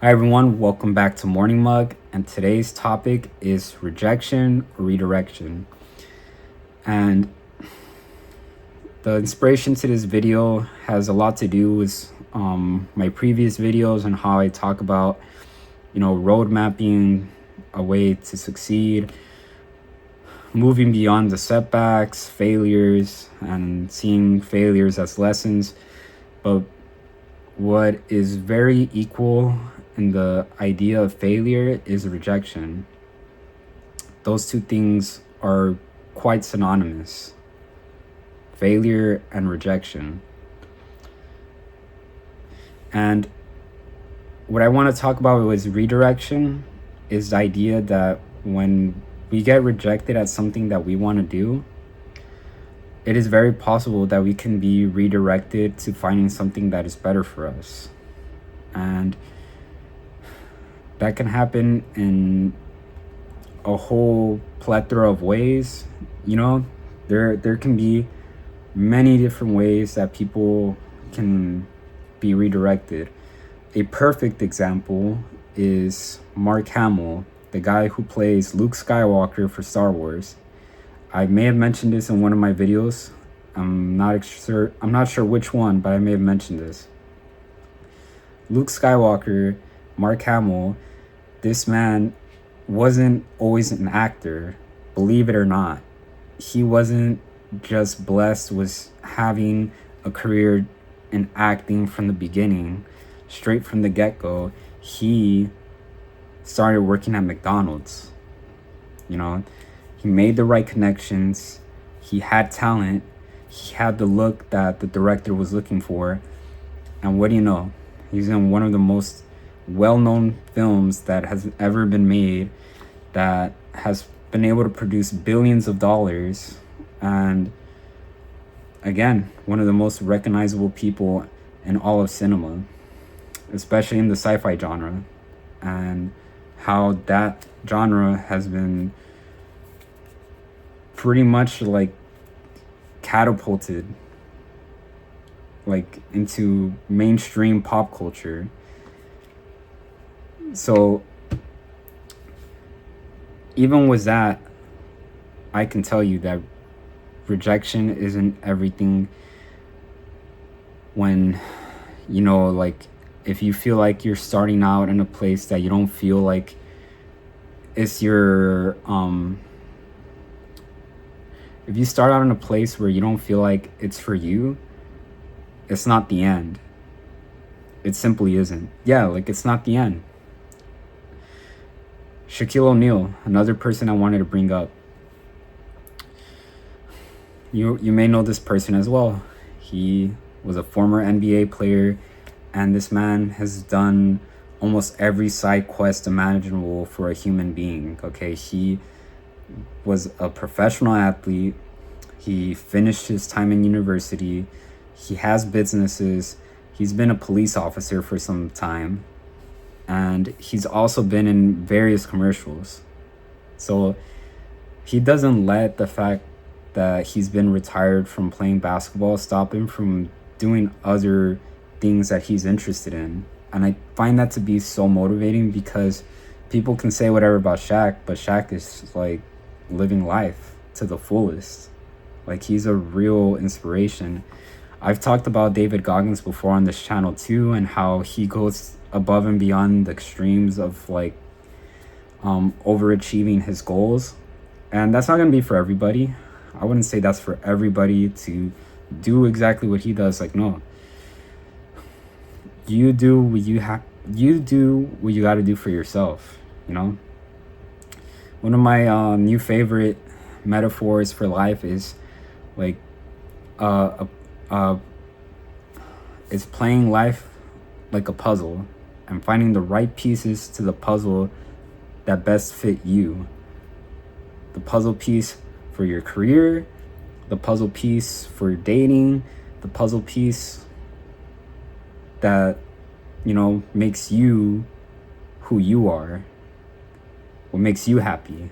Hi everyone, welcome back to Morning Mug, and today's topic is rejection or redirection. And the inspiration to this video has a lot to do with my previous videos and how I talk about, road mapping a way to succeed, moving beyond the setbacks, failures, and seeing failures as lessons. But what is very equal in the idea of failure is rejection. Those two things are quite synonymous: failure and rejection. And what I want to talk about was redirection, is the idea that when we get rejected at something that we want to do, it is very possible that we can be redirected to finding something that is better for us. And that can happen in a whole plethora of ways. There can be many different ways that people can be redirected. A perfect example is Mark Hamill, the guy who plays Luke Skywalker for Star Wars. I may have mentioned this in one of my videos. I'm not sure which one, but I may have mentioned this. Luke Skywalker, Mark Hamill, this man wasn't always an actor, believe it or not. He wasn't just blessed with having a career in acting from the beginning. Straight from the get-go, he started working at McDonald's. He made the right connections, he had talent, he had the look that the director was looking for, and what do you know? He's in one of the most well-known films that has ever been made, that has been able to produce billions of dollars, and again, one of the most recognizable people in all of cinema, especially in the sci-fi genre, and how that genre has been pretty much catapulted into mainstream pop culture. So even with that, I can tell you that rejection isn't everything. When if you feel like you're starting out in a place that you don't feel like it's your if you start out in a place where you don't feel like it's for you, it's not the end. It simply isn't. It's not the end. Shaquille O'Neal, another person I wanted to bring up. You may know this person as well. He was a former NBA player, and this man has done almost every side quest imaginable for a human being. Okay, he was a professional athlete. He finished his time in university. He has businesses. He's been a police officer for some time. And he's also been in various commercials. So he doesn't let the fact that he's been retired from playing basketball stop him from doing other things that he's interested in. And I find that to be so motivating, because people can say whatever about Shaq, but Shaq is living life to the fullest. He's a real inspiration. I've talked about David Goggins before on this channel too, and how he goes above and beyond the extremes of overachieving his goals. And that's not going to be for everybody. I wouldn't say that's for everybody to do exactly what he does. No. You do what you do what you got to do for yourself. One of my new favorite metaphors for life is it's playing life like a puzzle and finding the right pieces to the puzzle that best fit you. The puzzle piece for your career, the puzzle piece for dating, the puzzle piece that makes you who you are, what makes you happy.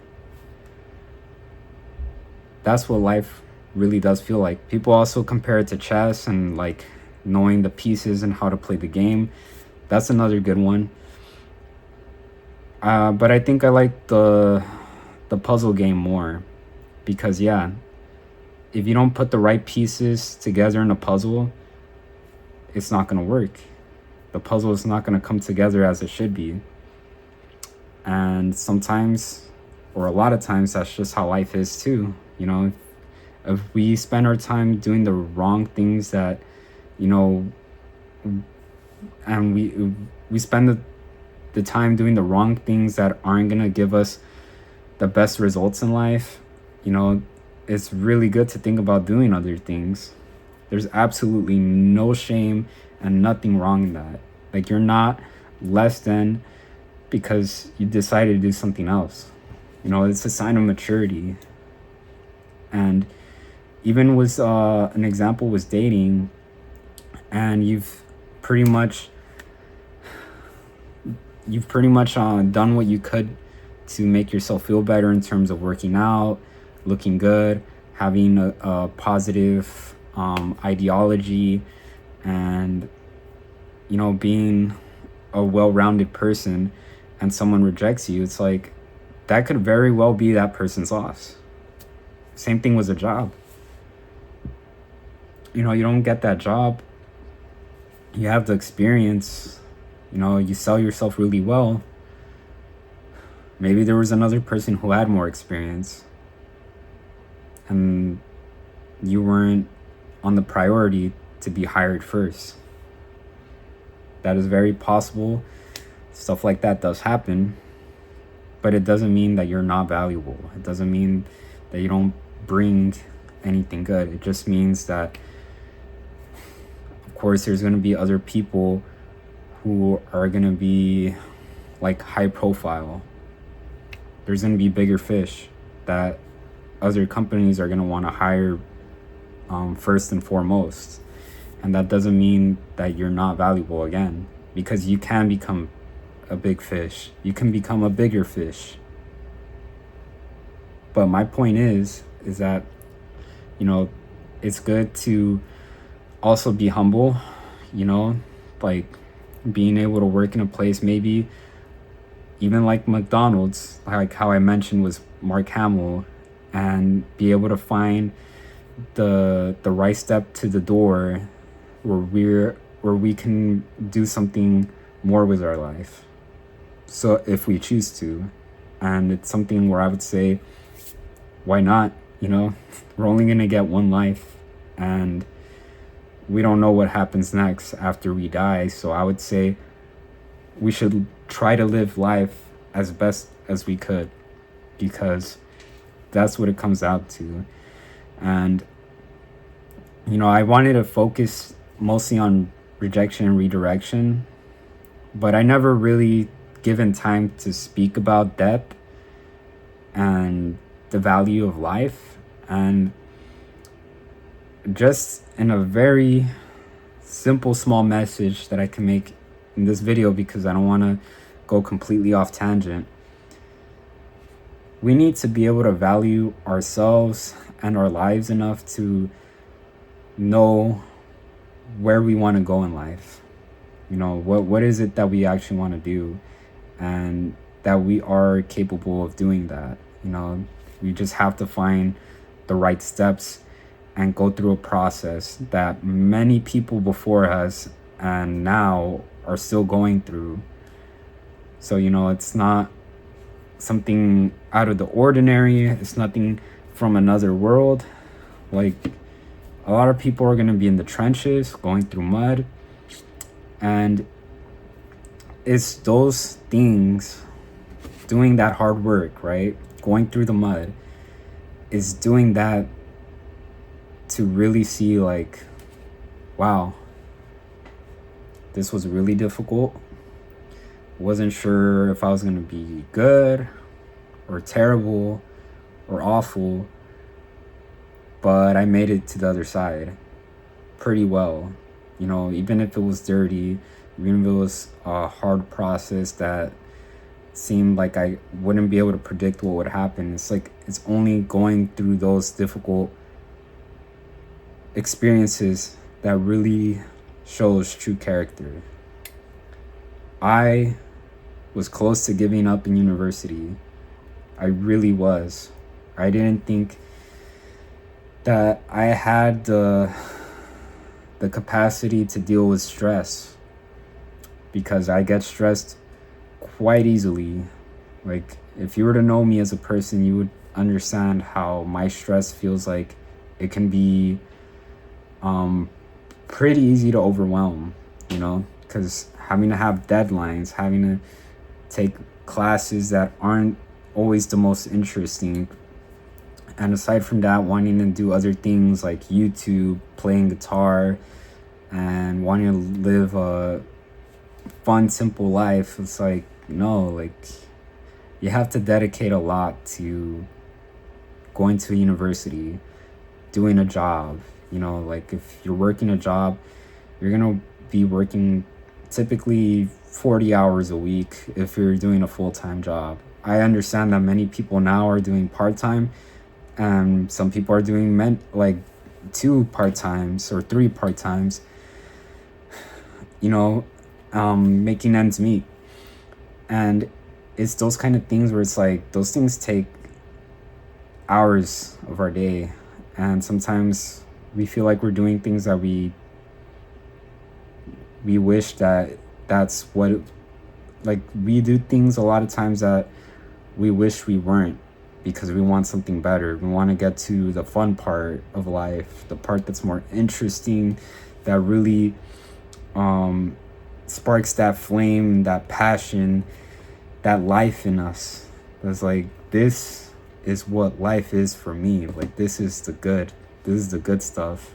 That's what life really does feel like. People also compare it to chess and knowing the pieces and how to play the game. That's another good one. But I think I like the puzzle game more because yeah, if you don't put the right pieces together in a puzzle, it's not gonna work. The puzzle is not gonna come together as it should be. And sometimes, or a lot of times, that's just how life is too. You know, if we spend our time doing the wrong things that, you know, and we spend the time doing the wrong things that aren't gonna give us the best results in life, you know, it's really good to think about doing other things. There's absolutely no shame and nothing wrong in that. Like, you're not less than because you decided to do something else. You know, it's a sign of maturity. And even with an example was dating, and pretty much done what you could to make yourself feel better in terms of working out, looking good, having a positive ideology, and, you know, being a well-rounded person, and someone rejects you. It's like, that could very well be that person's loss. Same thing with a job. You know, you don't get that job, you have the experience, you know, you sell yourself really well. Maybe there was another person who had more experience and you weren't on the priority to be hired first. That is very possible. Stuff like that does happen, but it doesn't mean that you're not valuable. It doesn't mean that you don't bring anything good. It just means that, of course, there's going to be other people who are going to be like high profile. There's going to be bigger fish that other companies are going to want to hire first and foremost. And that doesn't mean that you're not valuable again, because you can become a big fish. You can become a bigger fish. But my point is that, you know, it's good to also be humble, you know, like being able to work in a place, maybe even like McDonald's, like how I mentioned was Mark Hamill, and be able to find the right step to the door where we can do something more with our life. So if we choose to, and it's something where I would say, why not? You know, we're only gonna get one life, and we don't know what happens next after we die. So I would say we should try to live life as best as we could, because that's what it comes out to. And, you know, I wanted to focus mostly on rejection and redirection, but I never really given time to speak about death and the value of life. And just in a very simple, small message that I can make in this video, because I don't want to go completely off tangent. We need to be able to value ourselves and our lives enough to know where we want to go in life. You know, what is it that we actually want to do, and that we are capable of doing that. You know, we just have to find the right steps and go through a process that many people before us and now are still going through. So, you know, it's not something out of the ordinary. It's nothing from another world. Like, a lot of people are going to be in the trenches, going through mud. And it's those things, doing that hard work, right? Going through the mud, is doing that to really see, like, wow, this was really difficult. Wasn't sure if I was going to be good or terrible or awful, but I made it to the other side pretty well. You know, even if it was dirty, even if it was a hard process that seemed like I wouldn't be able to predict what would happen, it's like, it's only going through those difficult experiences that really shows true character. I was close to giving up in university. I really was. I didn't think that I had the capacity to deal with stress, because I get stressed quite easily. Like, if you were to know me as a person, you would understand how my stress feels like it can be pretty easy to overwhelm, because having to have deadlines, having to take classes that aren't always the most interesting, and aside from that, wanting to do other things like YouTube, playing guitar, and wanting to live a fun, simple life. It's like, no, like, you have to dedicate a lot to going to university, doing a job. Like, if you're working a job, you're gonna be working typically 40 hours a week if you're doing a full-time job. I understand that many people now are doing part-time, and some people are doing like 2 part-times or 3 part-times, making ends meet. And it's those kind of things where it's like, those things take hours of our day, and sometimes we feel like we're doing things that we wish that's what like, we do things a lot of times that we wish we weren't, because we want something better. We want to get to the fun part of life, the part that's more interesting, that really sparks that flame, that passion, that life in us. That's like, this is what life is for me. Like, this is the good stuff.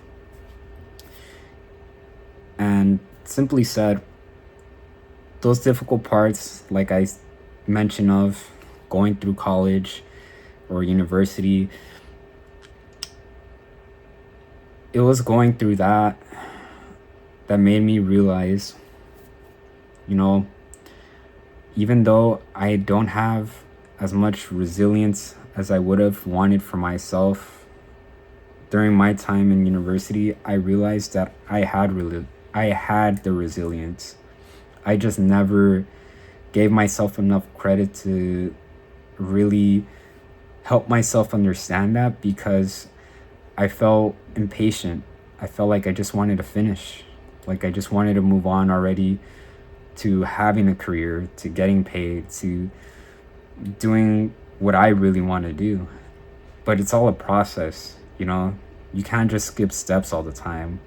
And simply said, those difficult parts, like I mentioned, of going through college or university, it was going through that made me realize, even though I don't have as much resilience as I would have wanted for myself during my time in university, I realized that I had the resilience. I just never gave myself enough credit to really help myself understand that, because I felt impatient. I felt like I just wanted to finish. Like, I just wanted to move on already to having a career, to getting paid, to doing what I really want to do. But it's all a process, You can't just skip steps all the time.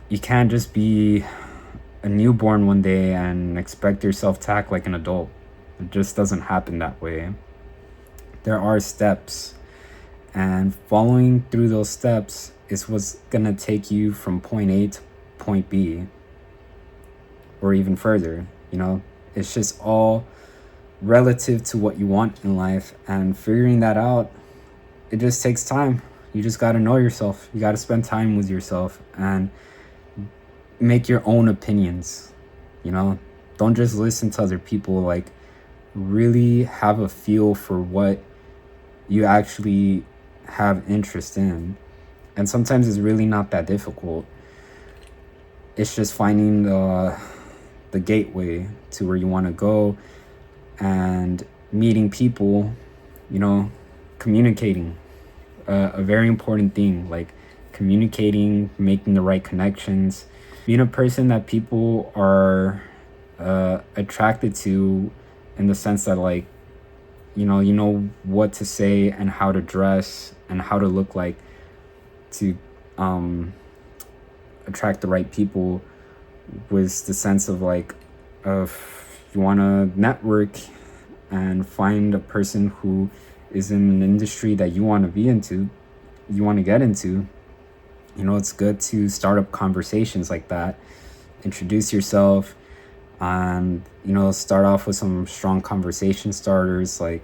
You can't just be a newborn one day and expect yourself to act like an adult. It just doesn't happen that way. There are steps, and following through those steps is what's gonna take you from point A to point B, or even further. It's just all relative to what you want in life, and figuring that out, it just takes time. You just got to know yourself. You got to spend time with yourself and make your own opinions. Don't just listen to other people. Like, really have a feel for what you actually have interest in. And sometimes it's really not that difficult. It's just finding the gateway to where you want to go, and meeting people, communicating. A very important thing, like communicating, making the right connections, being a person that people are attracted to, in the sense that, like, you know what to say and how to dress and how to look like to attract the right people, with the sense of, like, if you want to network and find a person who is in an industry that you want to be into, you want to get into, it's good to start up conversations like that, introduce yourself, and start off with some strong conversation starters, like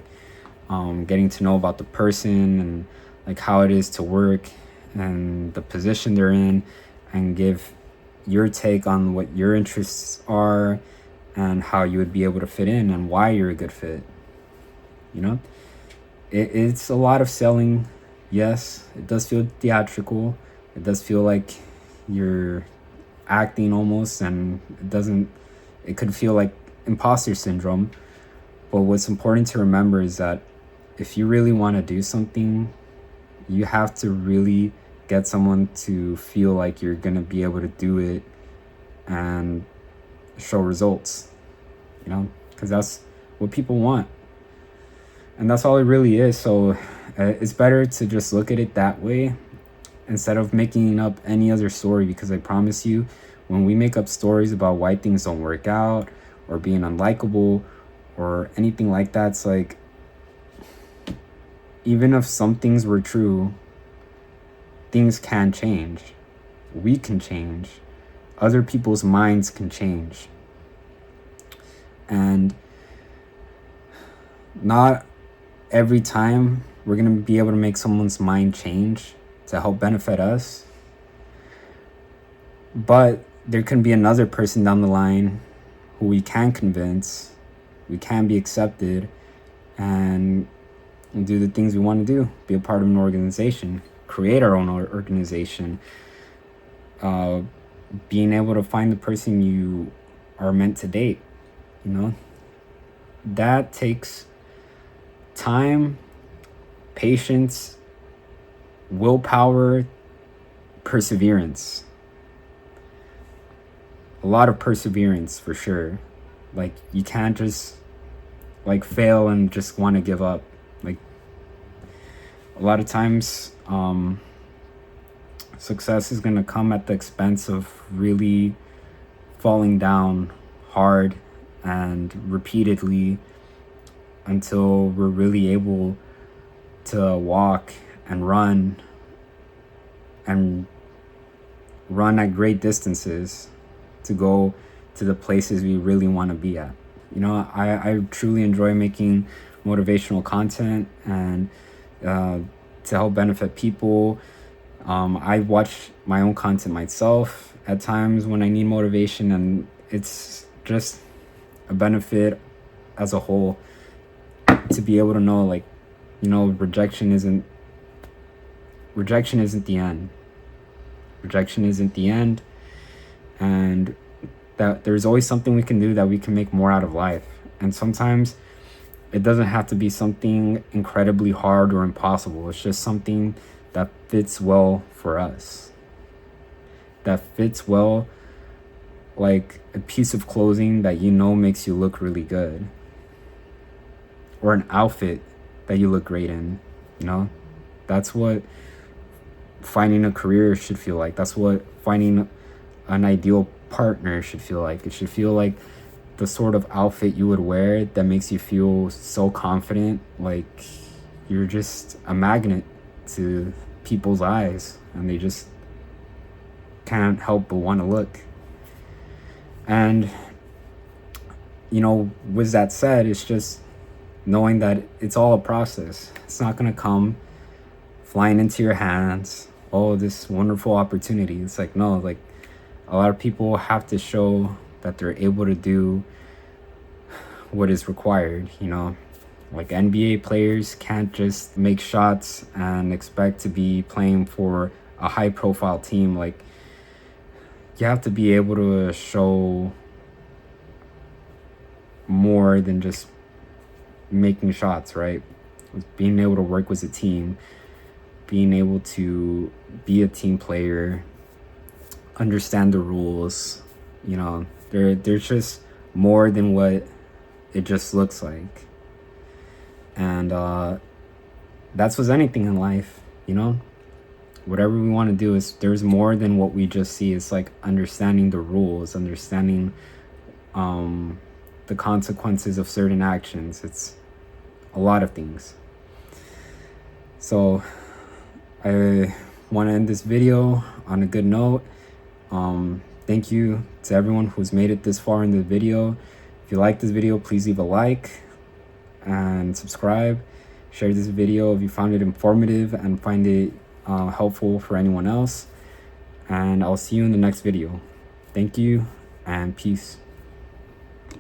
getting to know about the person and like how it is to work and the position they're in, and give your take on what your interests are and how you would be able to fit in and why you're a good fit. It's a lot of selling. Yes, it does feel theatrical. It does feel like you're acting almost, and it could feel like imposter syndrome. But what's important to remember is that if you really want to do something, you have to really get someone to feel like you're going to be able to do it and show results, because that's what people want. And that's all it really is. So it's better to just look at it that way instead of making up any other story, because I promise you, when we make up stories about why things don't work out or being unlikable or anything like that, it's like, even if some things were true, things can change. We can change. Other people's minds can change. And not every time we're going to be able to make someone's mind change to help benefit us. But there can be another person down the line who we can convince, we can be accepted, and do the things we want to do. Be a part of an organization, create our own organization, being able to find the person you are meant to date. That takes time, patience, willpower, perseverance. A lot of perseverance for sure. Like, you can't just fail and just want to give up. Like, a lot of times success is going to come at the expense of really falling down hard and repeatedly until we're really able to walk and run at great distances to go to the places we really want to be at. I truly enjoy making motivational content and to help benefit people. I watch my own content myself at times when I need motivation, and it's just a benefit as a whole to be able to know, rejection isn't the end. Rejection isn't the end, and that there's always something we can do that we can make more out of life. And sometimes it doesn't have to be something incredibly hard or impossible. It's just something that fits well for us. That fits well, like a piece of clothing that makes you look really good. Or an outfit that you look great in, That's what finding a career should feel like. That's what finding an ideal partner should feel like. It should feel like the sort of outfit you would wear that makes you feel so confident, like you're just a magnet to people's eyes and they just can't help but want to look. And with that said, it's just knowing that it's all a process. It's not going to come flying into your hands, oh, this wonderful opportunity. It's like, no, like a lot of people have to show that they're able to do what is required. Like NBA players can't just make shots and expect to be playing for a high profile team. Like, you have to be able to show more than just making shots, right? Being able to work with a team, being able to be a team player, understand the rules. There's just more than what it just looks like. And that's with anything in life, whatever we want to do, is there's more than what we just see. It's like understanding the rules, understanding the consequences of certain actions. It's a lot of things. So I want to end this video on a good note. Thank you to everyone who's made it this far in the video. If you like this video, please leave a like and subscribe. Share this video if you found it informative and find it helpful for anyone else. And I'll see you in the next video. Thank you and peace.